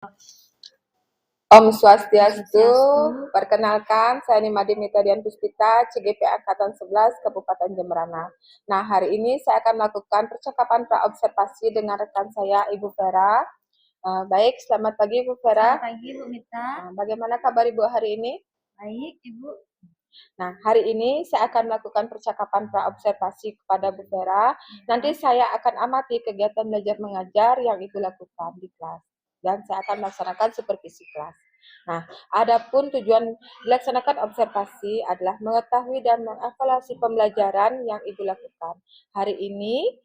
Om Swastiastu, perkenalkan saya Nimade Mitadian Puspita, CGP Angkatan 11, Kabupaten Jemberana. Nah, hari ini saya akan melakukan percakapan praobservasi dengan rekan saya, Ibu Vera. Baik, selamat pagi Ibu Vera. Selamat pagi Bu Mita. Bagaimana kabar Ibu hari ini? Baik Ibu. Nah, hari ini saya akan melakukan percakapan praobservasi kepada Bu Vera. Nanti saya akan amati kegiatan belajar mengajar yang Ibu lakukan di kelas. Dan saya akan melaksanakan supervisi kelas. Nah, adapun tujuan dilaksanakan observasi adalah mengetahui dan mengevaluasi pembelajaran yang Ibu lakukan. Hari ini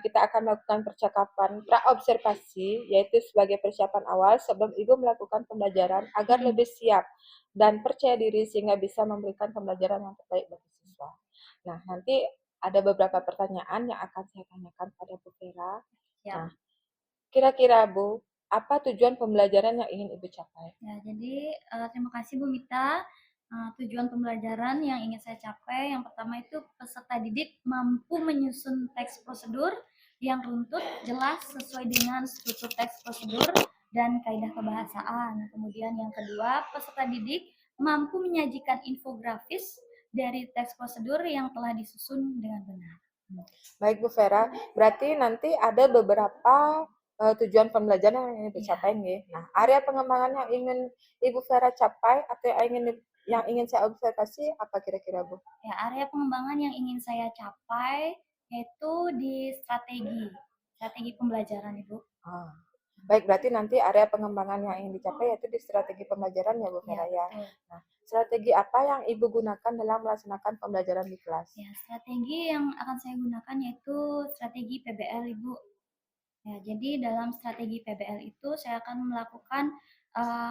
kita akan melakukan percakapan praobservasi, yaitu sebagai persiapan awal sebelum Ibu melakukan pembelajaran agar lebih siap dan percaya diri sehingga bisa memberikan pembelajaran yang terbaik bagi siswa. Nah, nanti ada beberapa pertanyaan yang akan saya tanyakan pada Bu Vera. Nah, kira-kira Bu, apa tujuan pembelajaran yang ingin Ibu capai? Ya, jadi terima kasih Bu Mita. Tujuan pembelajaran yang ingin saya capai, yang pertama itu peserta didik mampu menyusun teks prosedur yang runtut, jelas, sesuai dengan struktur teks prosedur dan kaidah kebahasaan. Kemudian yang kedua, peserta didik mampu menyajikan infografis dari teks prosedur yang telah disusun dengan benar. Baik Bu Vera, berarti nanti ada beberapa tujuan pembelajaran yang ingin dicapai nih. Nah, area pengembangan yang ingin Ibu Vera capai atau yang ingin saya observasi apa kira-kira Bu? Ya, area pengembangan yang ingin saya capai yaitu di strategi pembelajaran Ibu. Baik, berarti nanti area pengembangan yang ingin dicapai yaitu di strategi pembelajaran ya Bu Vera ya. Nah, strategi apa yang Ibu gunakan dalam melaksanakan pembelajaran di kelas? Ya, strategi yang akan saya gunakan yaitu strategi PBL Ibu. Ya, jadi dalam strategi PBL itu saya akan melakukan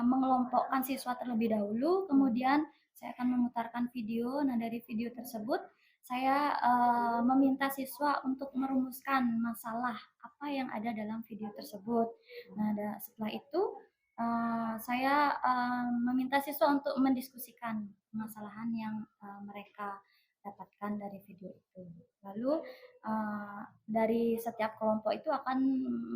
mengelompokkan siswa terlebih dahulu, kemudian saya akan memutarkan video. Nah, dari video tersebut saya meminta siswa untuk merumuskan masalah apa yang ada dalam video tersebut. Nah, setelah itu saya meminta siswa untuk mendiskusikan permasalahan yang mereka dapatkan dari video itu. Lalu dari setiap kelompok itu akan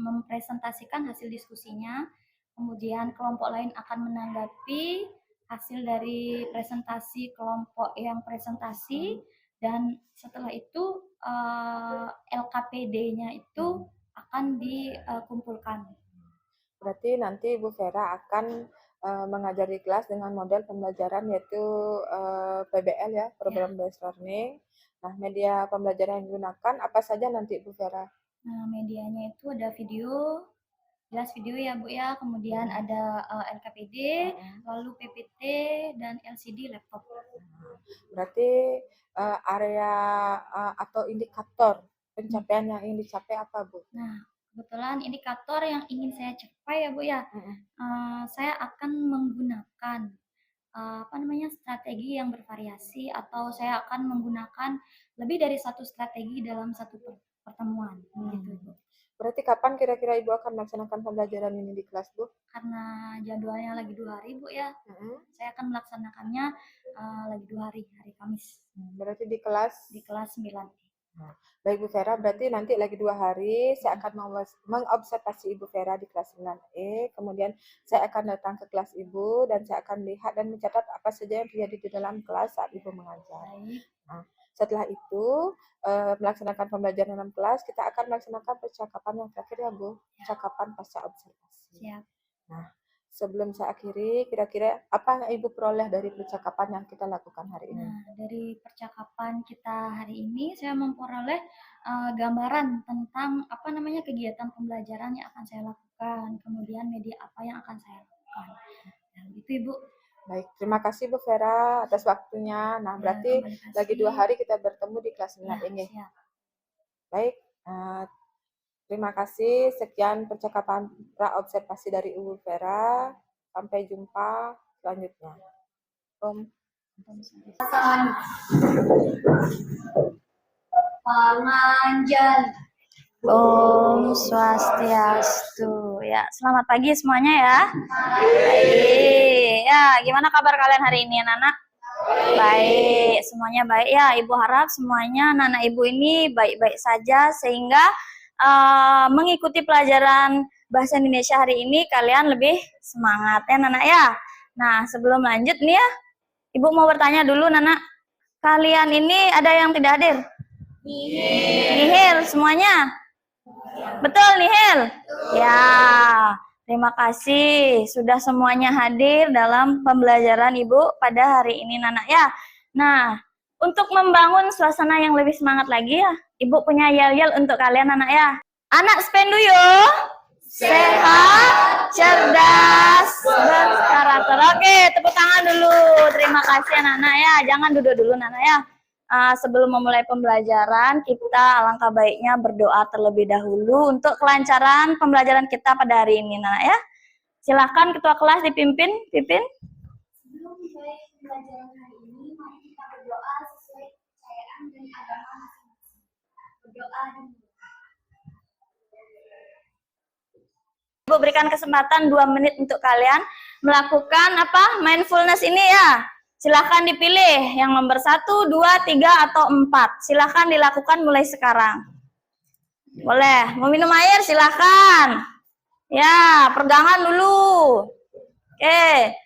mempresentasikan hasil diskusinya, kemudian kelompok lain akan menanggapi hasil dari presentasi kelompok yang presentasi, dan setelah itu LKPD-nya itu akan dikumpulkan. Berarti nanti Bu Vera akan mengajar di kelas dengan model pembelajaran yaitu PBL ya, Program Based Learning. Nah, media pembelajaran yang digunakan apa saja nanti Bu Vera? Nah, medianya itu ada video, jelas video ya Bu ya, kemudian ada LKPD, lalu PPT, dan LCD laptop. Berarti area atau indikator pencapaian yang ingin dicapai apa Bu? Nah, kebetulan indikator yang ingin saya capai ya Bu ya, saya akan menggunakan strategi yang bervariasi, atau saya akan menggunakan lebih dari satu strategi dalam satu pertemuan. Gitu Bu. Berarti kapan kira-kira Ibu akan melaksanakan pembelajaran ini di kelas Bu? Karena jadwalnya lagi 2 hari Bu ya, saya akan melaksanakannya lagi 2 hari, hari Kamis. Berarti di kelas? Di kelas 9. Nah, baik Bu Vera, berarti nanti lagi 2 hari saya akan mengobservasi Ibu Vera di kelas 9E, kemudian saya akan datang ke kelas Ibu dan saya akan lihat dan mencatat apa saja yang terjadi di dalam kelas saat Ibu mengajar. Nah, setelah itu melaksanakan pembelajaran dalam kelas, kita akan melaksanakan percakapan yang terakhir ya Bu, percakapan pasca observasi. Siap. Nah, sebelum saya akhiri, kira-kira apa yang Ibu peroleh dari percakapan yang kita lakukan hari ini? Nah, dari percakapan kita hari ini saya memperoleh gambaran tentang kegiatan pembelajaran yang akan saya lakukan, kemudian media apa yang akan saya lakukan. Nah, gitu Ibu. Baik, terima kasih Bu Vera atas waktunya. Nah, berarti lagi 2 hari kita bertemu di kelas 9 ini. Baik, terima kasih. Sekian percakapan praobservasi dari Ibu Vera. Sampai jumpa selanjutnya. Om. Penganjal. Om Swastiastu. Ya, selamat pagi semuanya ya. Baik. Ya, gimana kabar kalian hari ini, anak-anak? Baik, semuanya baik ya. Ibu harap semuanya anak-anak Ibu ini baik-baik saja sehingga mengikuti pelajaran bahasa Indonesia hari ini kalian lebih semangat ya Nana ya. Nah, sebelum lanjut nih ya, Ibu mau bertanya dulu Nana. Kalian ini ada yang tidak hadir? Nihil semuanya? Betul nihil? Ya, terima kasih sudah semuanya hadir dalam pembelajaran Ibu pada hari ini Nana ya. Nah, untuk membangun suasana yang lebih semangat lagi ya, Ibu punya yel-yel untuk kalian anak ya. Anak Spenduyo, sehat, cerdas, berkarakter. Oke, tepuk tangan dulu. Terima kasih anak-anak ya. Jangan duduk dulu anak ya. Sebelum memulai pembelajaran, kita alangkah baiknya berdoa terlebih dahulu untuk kelancaran pembelajaran kita pada hari ini anak ya. Silahkan ketua kelas dipimpin, pimpin. Sebelum mulai pembelajaran hari ini, mari kita berdoa sesuai kepercayaan dan agama masing-masing. Berdoa dulu. Ibu berikan kesempatan 2 menit untuk kalian melakukan mindfulness ini ya. Silahkan dipilih yang nomor 1, 2, 3, atau 4. Silahkan dilakukan mulai sekarang. Boleh, mau minum air silahkan. Ya, pegangan dulu. Oke.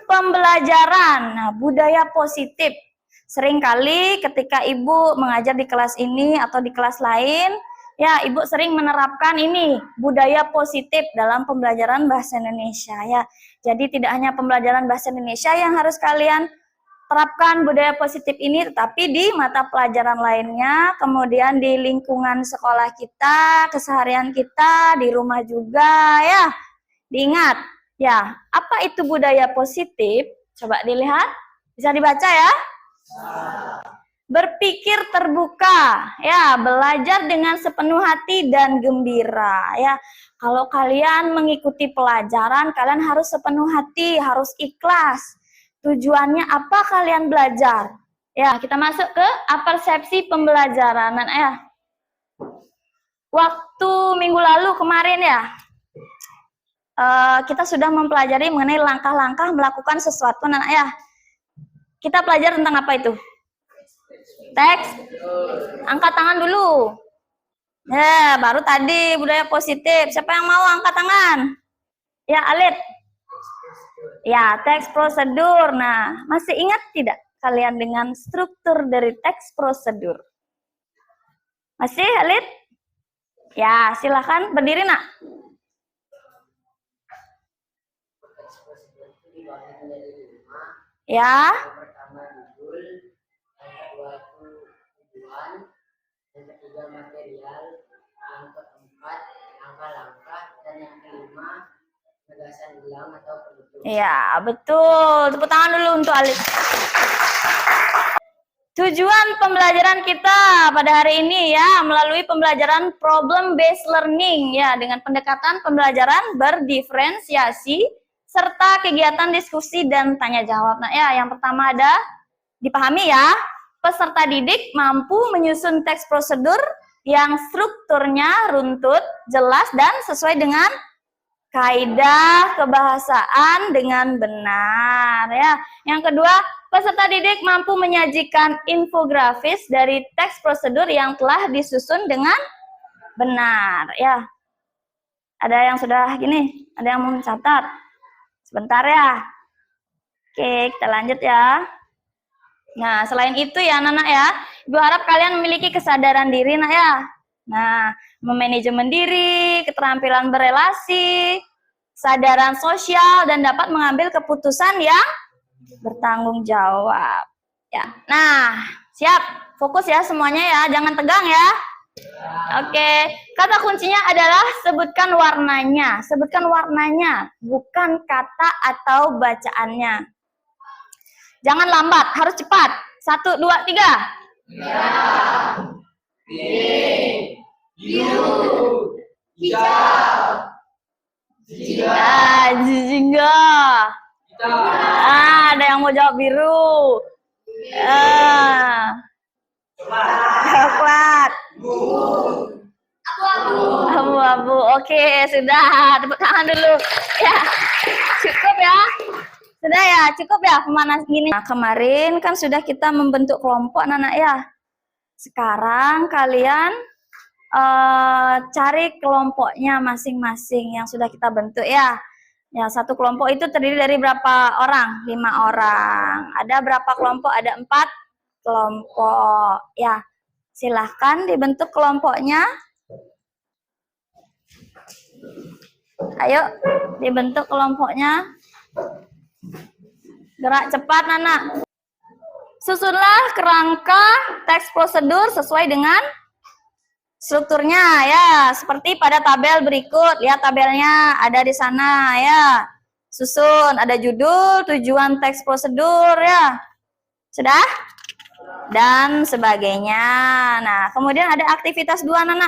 Pembelajaran, nah, budaya positif. Seringkali ketika Ibu mengajar di kelas ini atau di kelas lain, ya Ibu sering menerapkan ini, budaya positif dalam pembelajaran bahasa Indonesia ya. Jadi tidak hanya pembelajaran bahasa Indonesia yang harus kalian terapkan budaya positif ini, tetapi di mata pelajaran lainnya, kemudian di lingkungan sekolah kita, keseharian kita, di rumah juga ya. Diingat, ya, apa itu budaya positif? Coba dilihat, bisa dibaca ya. Berpikir terbuka, ya, belajar dengan sepenuh hati dan gembira, ya. Kalau kalian mengikuti pelajaran, kalian harus sepenuh hati, harus ikhlas. Tujuannya apa kalian belajar? Ya, kita masuk ke persepsi pembelajaran, ya. Waktu minggu lalu kemarin ya, kita sudah mempelajari mengenai langkah-langkah melakukan sesuatu, anak ya. Kita belajar tentang apa itu? Teks. Angkat tangan dulu. Ya, baru tadi budaya positif. Siapa yang mau angkat tangan? Ya, Alit. Ya, teks prosedur. Nah, masih ingat tidak kalian dengan struktur dari teks prosedur? Masih, Alit? Ya, silakan berdiri, Nak. Ya. Yang pertama judul, yang kedua itu tujuan, yang ketiga material, yang keempat langkah-langkah, dan yang kelima penegasan gelang atau penutup. Ya, betul. Tepuk tangan dulu untuk Alif. Tujuan pembelajaran kita pada hari ini ya, melalui pembelajaran problem based learning ya, dengan pendekatan pembelajaran berdiferensiasi serta kegiatan diskusi dan tanya jawab. Nah ya, yang pertama ada dipahami ya, peserta didik mampu menyusun teks prosedur yang strukturnya runtut, jelas dan sesuai dengan kaidah kebahasaan dengan benar ya. Yang kedua, peserta didik mampu menyajikan infografis dari teks prosedur yang telah disusun dengan benar ya. Ada yang sudah gini, ada yang mau mencatat. Sebentar ya. Oke, kita lanjut ya. Nah, selain itu ya anak-anak ya, Ibu harap kalian memiliki kesadaran diri nak ya. Nah, memanajemen diri, keterampilan berelasi, kesadaran sosial, dan dapat mengambil keputusan yang bertanggung jawab. Ya. Nah, siap. Fokus ya semuanya ya, jangan tegang ya. Oke, kata kuncinya adalah sebutkan warnanya. Sebutkan warnanya, bukan kata atau bacaannya. Jangan lambat, harus cepat. 1, 2, 3. Merah, pink, biru, hijau, Jingga. Ada yang mau jawab biru. Coklat. Abu-abu. Oke, sudah. Tepuk tangan dulu. Ya, cukup ya. Sudah ya, cukup ya pemanas gini. Nah, kemarin kan sudah kita membentuk kelompok anak-anak ya. Sekarang kalian cari kelompoknya masing-masing yang sudah kita bentuk ya. Ya, satu kelompok itu terdiri dari berapa orang? 5 orang. Ada berapa kelompok? Ada 4 kelompok. Ya, silahkan dibentuk kelompoknya. Ayo, dibentuk kelompoknya. Gerak cepat, Nana. Susunlah kerangka teks prosedur sesuai dengan strukturnya ya, seperti pada tabel berikut. Lihat tabelnya ada di sana ya. Susun, ada judul, tujuan teks prosedur ya. Sudah? Dan sebagainya. Nah, kemudian ada aktivitas 2, Nana.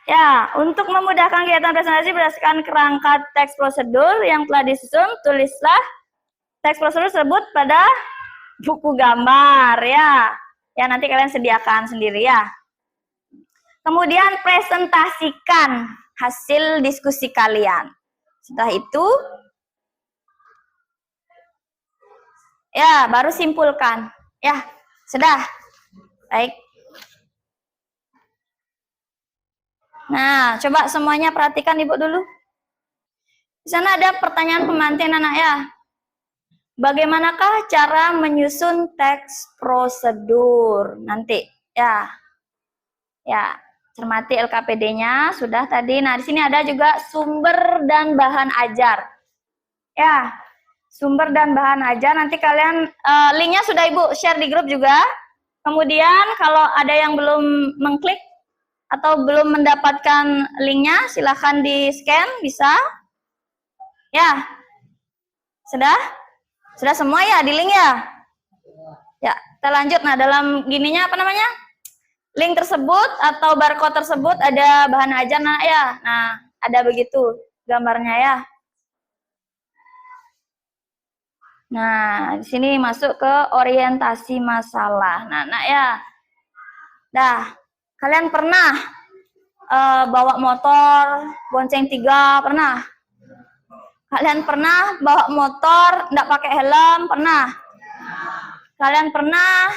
Ya, untuk memudahkan kegiatan presentasi berdasarkan kerangka teks prosedur yang telah disusun, tulislah teks prosedur tersebut pada buku gambar ya. Ya, nanti kalian sediakan sendiri ya. Kemudian presentasikan hasil diskusi kalian. Setelah itu, ya, baru simpulkan. Ya, sudah. Baik. Nah, coba semuanya perhatikan Ibu dulu. Di sana ada pertanyaan pemantik anak ya. Bagaimanakah cara menyusun teks prosedur nanti? Ya. Ya, cermati LKPD-nya sudah tadi. Nah, di sini ada juga sumber dan bahan ajar. Ya, sumber dan bahan ajar. Nanti kalian linknya sudah Ibu share di grup juga. Kemudian kalau ada yang belum mengklik atau belum mendapatkan linknya, silahkan di-scan, bisa. Ya, sudah? Sudah semua ya di link ya? Ya, kita lanjut. Nah, dalam gininya apa namanya? Link tersebut atau barcode tersebut ada bahan ajar nah ya. Nah, ada begitu gambarnya ya. Nah, di sini masuk ke orientasi masalah. Nah, ya. Dah, kalian pernah bawa motor bonceng 3, pernah? Kalian pernah bawa motor nggak pakai helm, pernah? Kalian pernah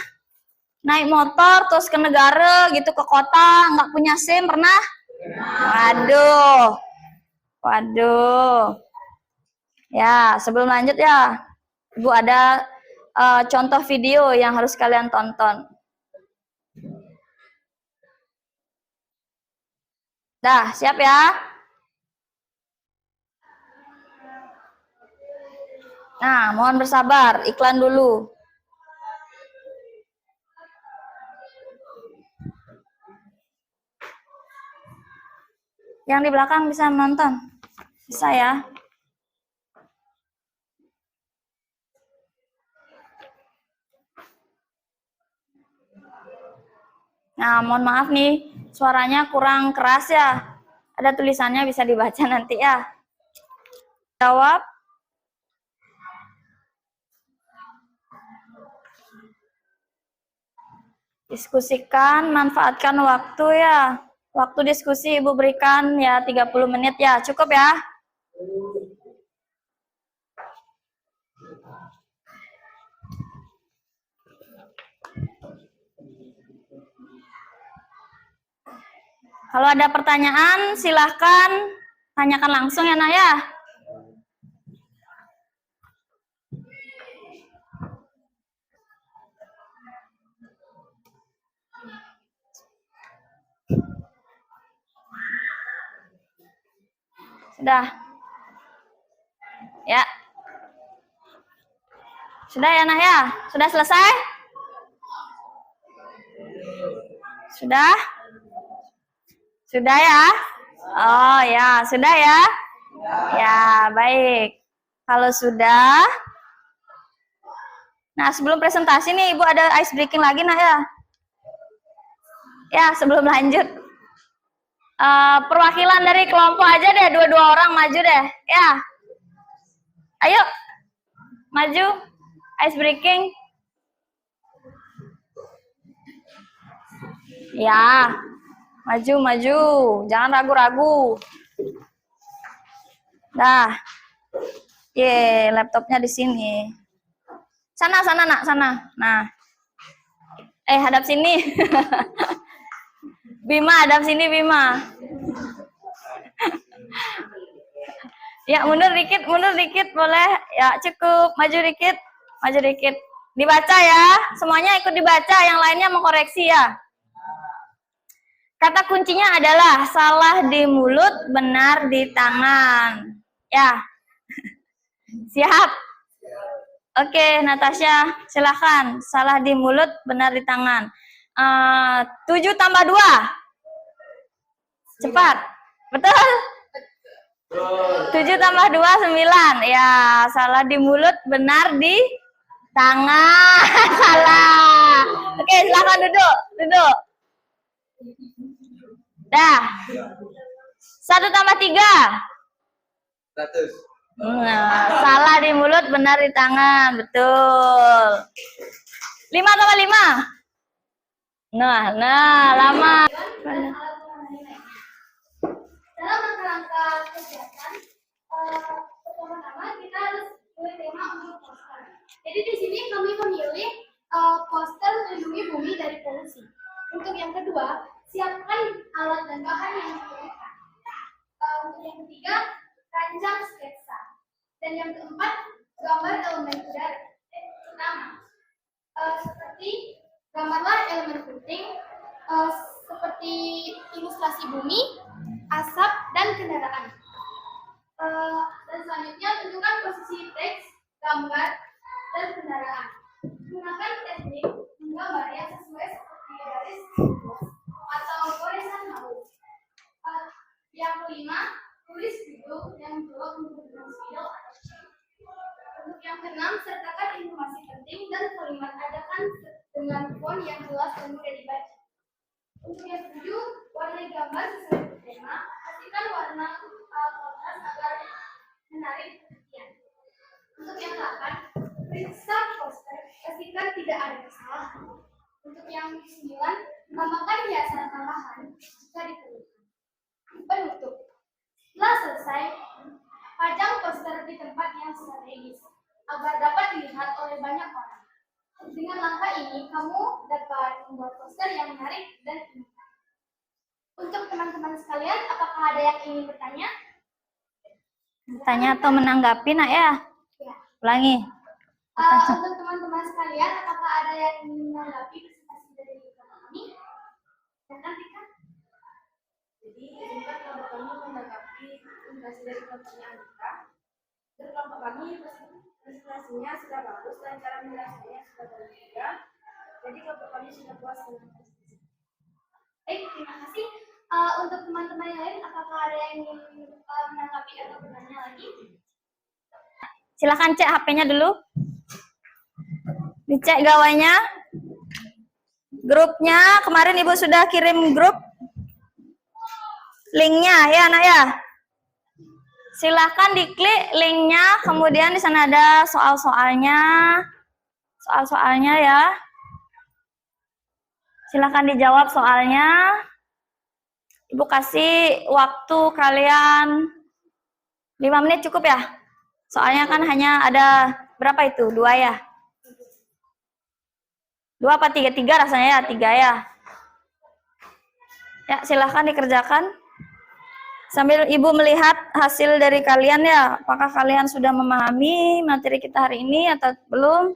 naik motor terus ke negara gitu, ke kota, nggak punya SIM, pernah? Waduh. Waduh. Ya, sebelum lanjut ya, Ibu ada contoh video yang harus kalian tonton. Dah, siap ya? Nah, mohon bersabar, iklan dulu. Yang di belakang bisa menonton? Bisa ya? Nah, mohon maaf nih, suaranya kurang keras ya. Ada tulisannya bisa dibaca nanti ya. Jawab. Diskusikan, manfaatkan waktu ya. Waktu diskusi Ibu berikan ya 30 menit ya. Cukup ya? Kalau ada pertanyaan silahkan tanyakan langsung ya Nak ya. Sudah. Ya. Sudah ya Nak ya? Sudah selesai? Sudah? Sudah ya? Oh ya, sudah ya? Ya, baik. Kalau sudah, nah sebelum presentasi nih Ibu ada ice breaking lagi Nak ya? Ya, sebelum lanjut. Perwakilan dari kelompok aja deh, 2 orang maju deh. Ya. Ayo. Maju. Ice breaking. Ya. Maju. Jangan ragu-ragu. Dah. Ye, laptopnya di sini. Sana Nak, sana. Nah. Hadap sini. Bima, hadap sini Bima. Ya, mundur dikit boleh. Ya, cukup. Maju dikit. Dibaca ya. Semuanya ikut dibaca, yang lainnya mengkoreksi ya. Kata kuncinya adalah salah di mulut, benar di tangan. Ya. Siap? Oke, Natasha, silakan. Salah di mulut, benar di tangan. 7 tambah 2. Cepat. Betul? 7 tambah 2, 9. Ya, salah di mulut, benar di tangan. Salah. Oke, silakan duduk. Dah. 1 tambah 3. 100. Nah, salah di mulut, benar di tangan. Betul. 5 tambah 5. Nah, lama. Dalam rangka kegiatan, pertama-tama kita harus memilih tema untuk poster. Jadi di sini kami memilih poster melindungi bumi dari polusi. Untuk yang kedua, siapkan alat dan bahan yang diperlukan. Untuk yang ketiga, rancang sketsa. Dan yang keempat, gambar elemen utama. Seperti gambarlah elemen penting, seperti ilustrasi bumi, asap, dan kendaraan. Dan selanjutnya tentukan posisi teks, gambar, dan kendaraan. Gunakan teknik menggambar yang sesuai seperti garis atau goresan malu. Yang kelima, tulis judul yang belum menggunakan spidol atau cat. Untuk yang keenam, sertakan informasi penting dan kalimat adakan dengan font yang jelas dan mudah dibaca. Untuk yang ketujuh, warnai gambar sesuai dengan tema. Pastikan warna kontras agar menarik perhatian. Untuk yang delapan, periksa poster, pastikan tidak ada kesalahan. Untuk yang ke-9, tambahkan hiasan tambahan jika diperlukan. Penutup. Setelah selesai, pajang poster di tempat yang strategis agar dapat dilihat oleh banyak orang. Dengan langkah ini, kamu dapat membuat poster yang menarik dan indah. Untuk teman-teman sekalian, apakah ada yang ingin bertanya? Bertanya atau menanggapi, nak ya? Ya. Ulangi. Untuk teman-teman sekalian, apakah ada yang ingin menanggapi presentasi dari kami? Silakan, Tika. Jadi, izinkan kelompok kami menanggapi presentasi dari kelompoknya Andika. Dari kelompok kami, presentasinya sudah bagus dan cara menjelaskannya sudah bagus juga. Jadi, kelompok kami sudah puas dengan presentasi. Baik, terima kasih. Untuk teman-teman yang lain, apakah ada yang ingin menanggapi atau bertanya lagi? Silakan cek HP-nya dulu. Dicek gawainya. Grupnya, kemarin Ibu sudah kirim grup. Linknya ya, Nak ya. Silakan diklik linknya, kemudian di sana ada soal-soalnya. Soal-soalnya ya. Silakan dijawab soalnya. Ibu kasih waktu kalian 5 menit cukup ya? Soalnya kan hanya ada berapa itu? 2 ya? 2 apa 3? 3 rasanya ya? 3 ya? Ya, silahkan dikerjakan. Sambil Ibu melihat hasil dari kalian ya. Apakah kalian sudah memahami materi kita hari ini atau belum?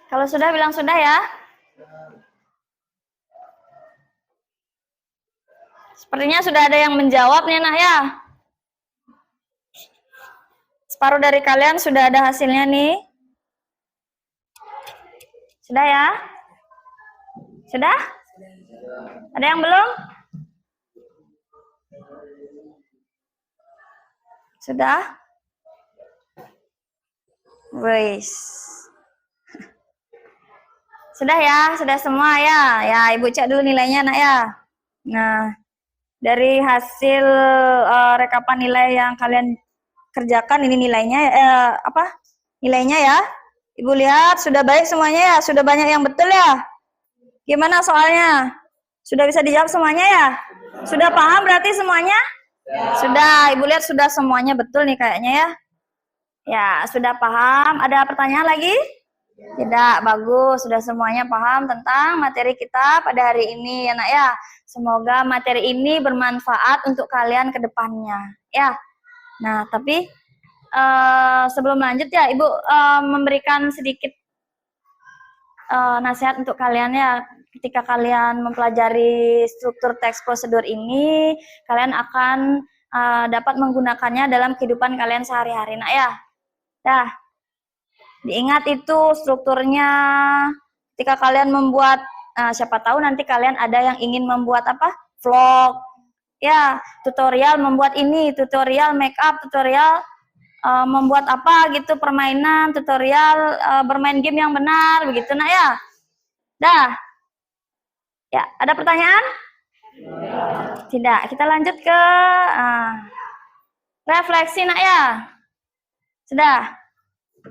Kalau sudah, bilang sudah ya. Sepertinya sudah ada yang menjawab nih, Nak ya. Separuh dari kalian sudah ada hasilnya nih. Sudah ya? Sudah? Ada yang belum? Sudah? Wis. Sudah ya? Sudah semua ya? Ya, Ibu cek dulu nilainya, Nak ya. Nah, dari hasil rekapan nilai yang kalian kerjakan, ini nilainya nilainya ya. Ibu lihat sudah baik semuanya ya, sudah banyak yang betul ya. Gimana soalnya? Sudah bisa dijawab semuanya ya? Sudah paham berarti semuanya? Sudah, Ibu lihat sudah semuanya betul nih kayaknya ya. Ya, sudah paham. Ada pertanyaan lagi? Tidak, bagus. Sudah semuanya paham tentang materi kita pada hari ini ya nak ya. Semoga materi ini bermanfaat untuk kalian ke depannya ya. Nah, tapi sebelum lanjut ya, Ibu memberikan sedikit nasihat untuk kalian ya. Ketika kalian mempelajari struktur teks prosedur ini, kalian akan dapat menggunakannya dalam kehidupan kalian sehari-hari nak ya. Dah, diingat itu strukturnya. Ketika kalian membuat, siapa tahu nanti kalian ada yang ingin membuat apa? Vlog, ya, tutorial membuat ini, tutorial make up, tutorial membuat apa gitu, permainan, tutorial bermain game yang benar, begitu nak ya. Dah, ya, ada pertanyaan? Tidak, kita lanjut ke refleksi nak ya. Sudah,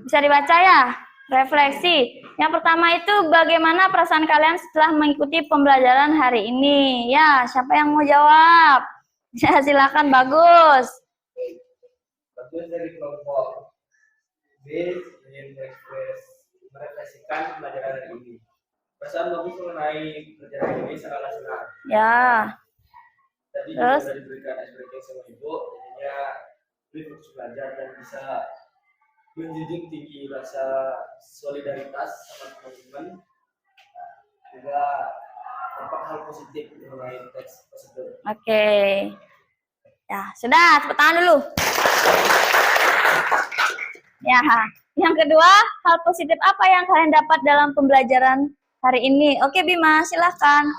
bisa dibaca ya? Refleksi. Yang pertama itu bagaimana perasaan kalian setelah mengikuti pembelajaran hari ini? Ya, siapa yang mau jawab? Ya, silakan, bagus. Bagus dari kelompok B ingin merefleksikan pembelajaran hari ini. Perasaan bagus mengenai pelajaran ini sangatlah senang. Ya. Tadi Terus? juga sudah diberikan SPK sama Ibu, jadinya lebih fokus belajar dan bisa menjunjung tinggi rasa solidaritas sama teman-teman. Juga tampak hal positif mengenai teks prosedur. Oke. Ya, sudah, tepuk tangan dulu. Ya, yang kedua, hal positif apa yang kalian dapat dalam pembelajaran hari ini? Oke, Bima, silakan.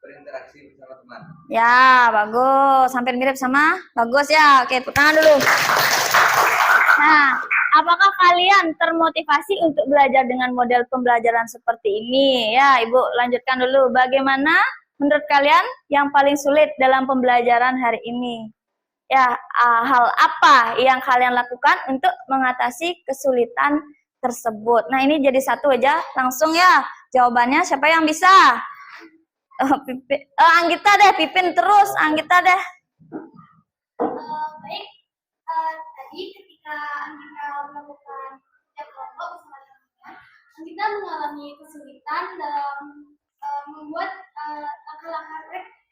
Berinteraksi bersama teman. Ya, bagus. Hampir mirip sama bagus ya. Oke, tepuk tangan dulu. Nah, apakah kalian termotivasi untuk belajar dengan model pembelajaran seperti ini? Ya, Ibu lanjutkan dulu. Bagaimana menurut kalian yang paling sulit dalam pembelajaran hari ini? Ya, hal apa yang kalian lakukan untuk mengatasi kesulitan tersebut? Nah, ini jadi satu aja. Langsung ya, jawabannya siapa yang bisa? Anggita deh, Pipin terus. Anggita deh. Baik, tadi ketika Anggita melakukan kerja kelompok bersama teman-teman, Anggita mengalami kesulitan dalam membuat langkah-langkah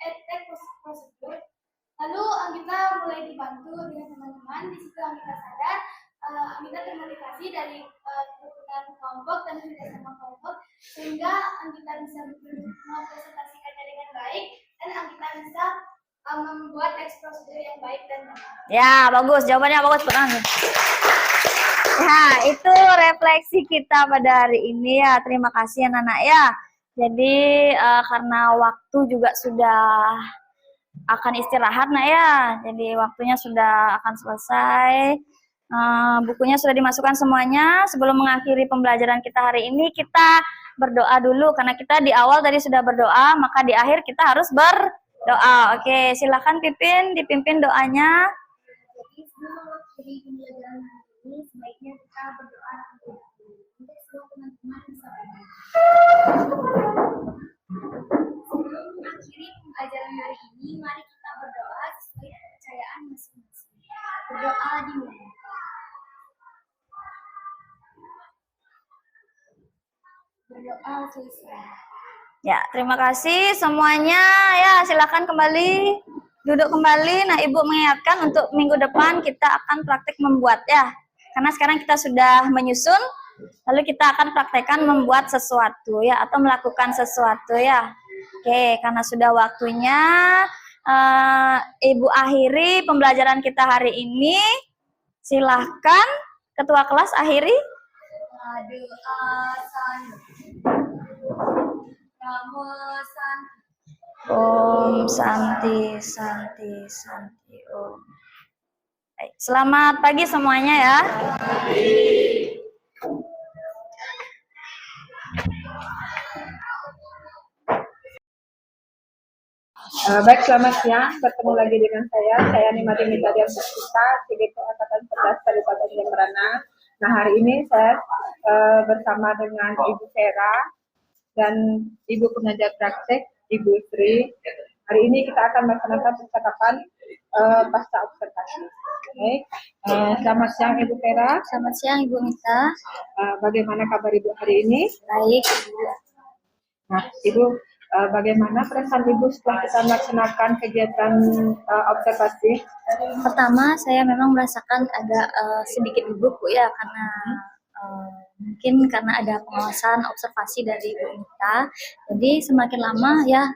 teks prosedur. Lalu Anggita mulai dibantu dengan teman-teman. Di situ Anggita sadar, Anggita termotivasi dari kerukunan kelompok dan kerjasama kelompok, sehingga Anggita bisa mempresentasikannya dengan baik dan Anggita bisa membuat teks prosedur yang baik dan benar. Ya, bagus. Jawabannya bagus, benar. Ya, itu refleksi kita pada hari ini ya. Terima kasih anak-anak ya. Jadi karena waktu juga sudah akan istirahat nak ya. Jadi waktunya sudah akan selesai. Bukunya sudah dimasukkan semuanya. Sebelum mengakhiri pembelajaran kita hari ini, kita berdoa dulu karena kita di awal tadi sudah berdoa, maka di akhir kita harus berdoa. Oke, silakan Pipin dipimpin doanya. Jadi sebelum mengakhiri pembelajaran hari ini, sebaiknya kita berdoa untuk semua teman-teman bisa belajar. Sebelum mengakhiri pembelajaran hari ini, mari kita berdoa sesuai kepercayaan masing-masing. Berdoa dimulai. Berdoa selesai. Ya, terima kasih semuanya. Ya, silakan kembali duduk kembali. Nah, Ibu mengingatkan untuk minggu depan kita akan praktik membuat ya. Karena sekarang kita sudah menyusun, lalu kita akan praktekkan membuat sesuatu ya atau melakukan sesuatu ya. Oke, karena sudah waktunya Ibu akhiri pembelajaran kita hari ini. Silahkan ketua kelas akhiri. Doa Om Santi Santi Santi Om. Baik, selamat pagi semuanya ya. Baik, selamat siang. Bertemu lagi dengan saya Nimati Mitadian Puspita, CGP Angkatan 11 Kabupaten Jemberana. Nah, hari ini saya bersama dengan Ibu Vera dan Ibu pengajar praktek, Ibu Sri. Hari ini kita akan melaksanakan percakapan pasca observasi. Oke. Selamat siang Ibu Vera. Selamat siang Ibu Mita. Bagaimana kabar Ibu hari ini? Baik. Nah, Ibu, bagaimana perasaan Ibu setelah kita melaksanakan kegiatan observasi? Pertama, saya memang merasakan agak sedikit gugup Bu ya, karena mungkin karena ada pengawasan observasi dari Ibu Mita. Jadi semakin lama ya,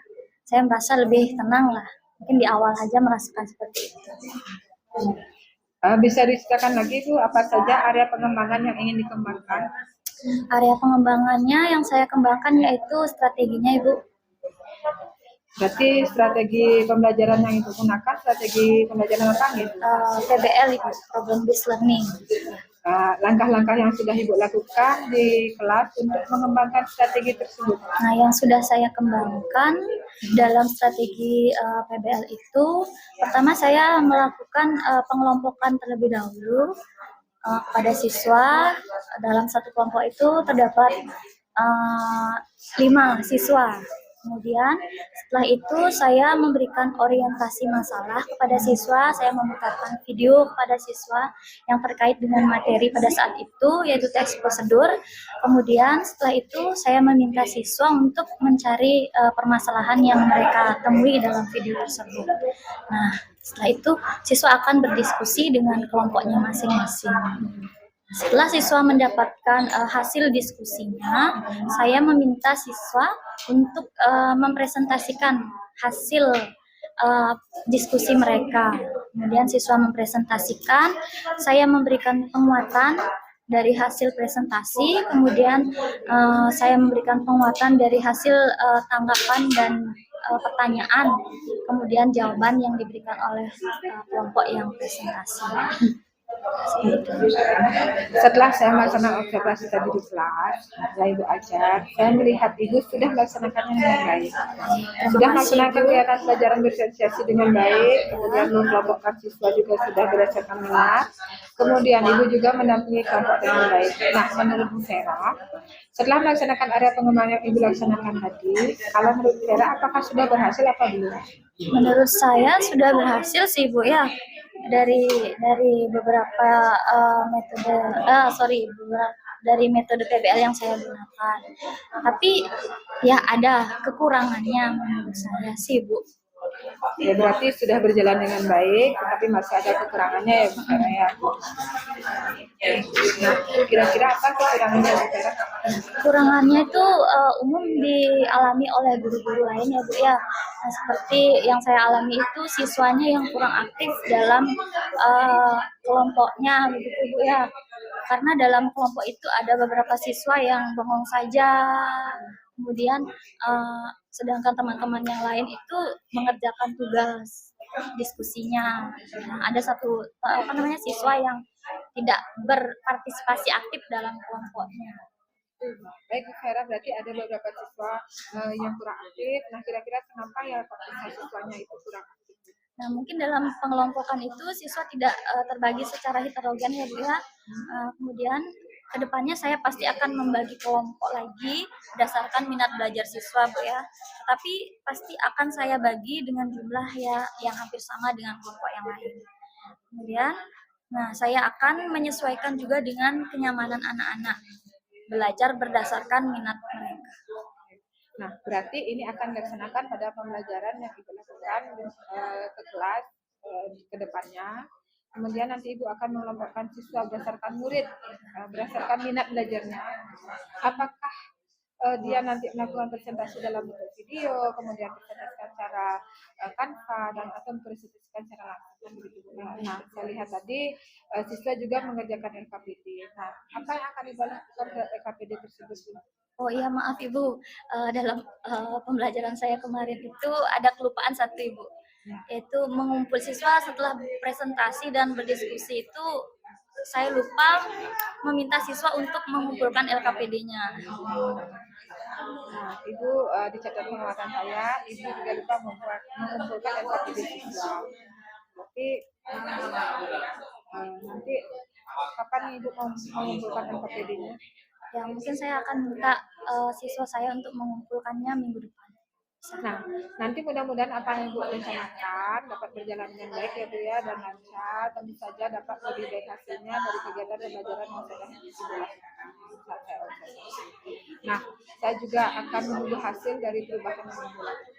saya merasa lebih tenang lah. Mungkin di awal aja merasakan seperti itu. Bisa diceritakan lagi Bu, apa saja area pengembangan yang ingin dikembangkan? Area pengembangannya yang saya kembangkan yaitu strateginya Ibu. Berarti strategi pembelajaran yang Ibu gunakan, strategi pembelajaran apa nih? PBL Ibu, Problem Based Learning. Langkah-langkah yang sudah Ibu lakukan di kelas untuk mengembangkan strategi tersebut. Nah, yang sudah saya kembangkan dalam strategi PBL itu, pertama saya melakukan pengelompokan terlebih dahulu kepada siswa. Dalam satu kelompok itu terdapat 5 siswa. Kemudian setelah itu saya memberikan orientasi masalah kepada siswa, saya memutarkan video kepada siswa yang terkait dengan materi pada saat itu, yaitu teks prosedur. Kemudian setelah itu saya meminta siswa untuk mencari permasalahan yang mereka temui dalam video tersebut. Nah, setelah itu siswa akan berdiskusi dengan kelompoknya masing-masing. Setelah siswa mendapatkan hasil diskusinya, saya meminta siswa untuk mempresentasikan hasil diskusi mereka. Kemudian siswa mempresentasikan, saya memberikan penguatan dari hasil presentasi, kemudian saya memberikan penguatan dari hasil tanggapan dan pertanyaan, kemudian jawaban yang diberikan oleh kelompok yang presentasi. Setelah saya melaksanakan observasi tadi di kelas, setelah Ibu ajar, saya melihat Ibu sudah melaksanakannya dengan baik. Sudah melaksanakan kegiatan pelajaran bersosialisasi dengan baik, kemudian mengelompokkan siswa juga sudah berdasarkan minat, kemudian Ibu juga mendampingi kelompok dengan baik. Nah, menurut Bu Vera, setelah melaksanakan area pengembangan yang Ibu laksanakan tadi, kalau menurut Vera, apakah sudah berhasil atau belum? Menurut saya sudah berhasil sih Bu ya. Dari beberapa dari metode PBL yang saya gunakan. Tapi ya ada kekurangannya menurut saya sih Bu. Ya, berarti sudah berjalan dengan baik, tetapi masih ada kekurangannya ya Bu Vera ya. Nah, kira-kira apa kekurangannya Bu Vera? Kekurangannya itu umum dialami oleh guru-guru lain ya Bu ya. Nah, seperti yang saya alami itu siswanya yang kurang aktif dalam kelompoknya begitu Bu ya. Karena dalam kelompok itu ada beberapa siswa yang bengong saja, kemudian sedangkan teman-teman yang lain itu mengerjakan tugas diskusinya. Nah, ada satu siswa yang tidak berpartisipasi aktif dalam kelompoknya. Baik Bu Vera, berarti ada beberapa siswa yang kurang aktif. Nah, kira-kira kenapa ya siswanya itu kurang aktif? Nah, mungkin dalam pengelompokan itu siswa tidak terbagi secara heterogen ya Bu ya. Kemudian kedepannya saya pasti akan membagi kelompok lagi berdasarkan minat belajar siswa Bu ya. Tapi pasti akan saya bagi dengan jumlah ya yang hampir sama dengan kelompok yang lain. Kemudian, saya akan menyesuaikan juga dengan kenyamanan anak-anak belajar berdasarkan minat mereka. Nah, berarti ini akan dilaksanakan pada pembelajaran yang Ibu lakukan ke kelas ke depannya. Kemudian nanti Ibu akan mengelompokkan siswa berdasarkan murid, berdasarkan minat belajarnya. Apakah dia nanti melakukan presentasi dalam bentuk video, kemudian presentasikan secara Canva, dan atau presentasikan secara langsung begitu. Nah, saya lihat tadi siswa juga mengerjakan LKPD. Nah, apa yang akan Ibu lakukan ke LKPD tersebut? Oh iya, maaf Ibu, dalam pembelajaran saya kemarin itu ada kelupaan satu Ibu, yaitu mengumpul siswa setelah presentasi dan berdiskusi itu saya lupa meminta siswa untuk mengumpulkan LKPD-nya. Nah, Ibu di catatan pengamatan saya, Ibu juga lupa mengumpulkan LKPD siswa. Berarti nanti Kapan nih Ibu mau mengumpulkan NKPD-nya? Ya mungkin saya akan minta siswa saya untuk mengumpulkannya minggu depan. Nah, nanti mudah-mudahan apa yang Ibu rencanakan dapat berjalan dengan baik ya Bu ya, dan lancar, tentu saja dapat lebih baik hasilnya dari kegiatan pembelajaran yang sedang Ibu lakukan saat saya observasi. Nah, saya juga akan menunggu hasil dari perubahan yang Ibu lakukan.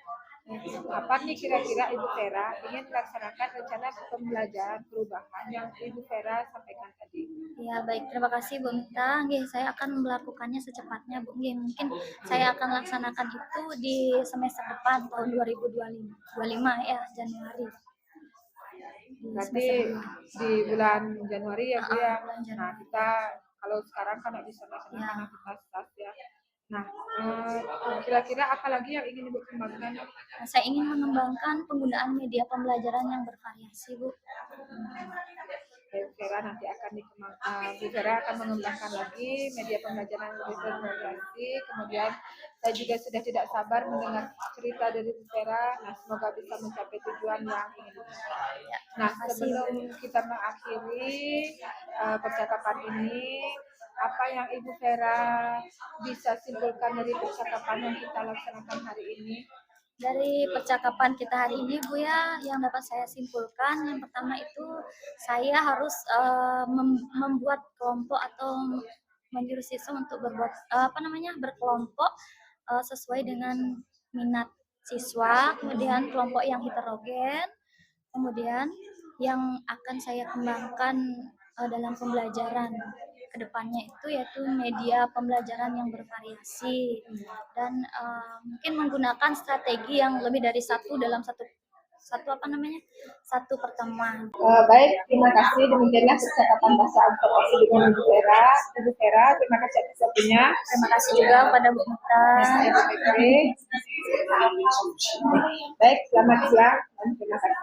Kapan nih kira-kira Ibu Vera ingin melaksanakan rencana pembelajaran perubahan yang Ibu Vera sampaikan tadi? Ya baik, terima kasih Bu Mita. Nggih, saya akan melakukannya secepatnya Bu. Nggih, mungkin saya akan laksanakan itu di semester depan tahun 2025 ya, Januari. Di Berarti semester 2. di bulan Januari ya Bu ya. Bulan Januari. Nah, kita kalau sekarang kan nggak bisa melaksanakan Ya. aktivitas ya. Nah, kira-kira apa lagi yang ingin Ibu kembangkan? Nah, saya ingin mengembangkan penggunaan media pembelajaran yang bervariasi Bu. Bu Vera nanti akan Bu Vera akan mengembangkan lagi media pembelajaran yang lebih bervariasi. Kemudian saya juga sudah tidak sabar mendengar cerita dari Bu Vera. Nah, semoga bisa mencapai tujuan yang ingin dicapai. Nah, sebelum kita mengakhiri percakapan ini, apa yang Ibu Vera bisa simpulkan dari percakapan yang kita laksanakan hari ini? Dari percakapan kita hari ini Bu ya, yang dapat saya simpulkan yang pertama itu saya harus membuat kelompok atau menyuruh siswa untuk berkelompok sesuai dengan minat siswa, kemudian kelompok yang heterogen, kemudian yang akan saya kembangkan dalam pembelajaran kedepannya itu yaitu media pembelajaran yang bervariasi dan mungkin menggunakan strategi yang lebih dari satu dalam satu pertemuan. Baik, terima kasih. Demikianlah percakapan bahasa observasi dengan Ibu Vera. Ibu Vera, terima kasih atas waktunya. Terima kasih juga kepada Bu Mita. Baik, selamat siang dan terima kasih.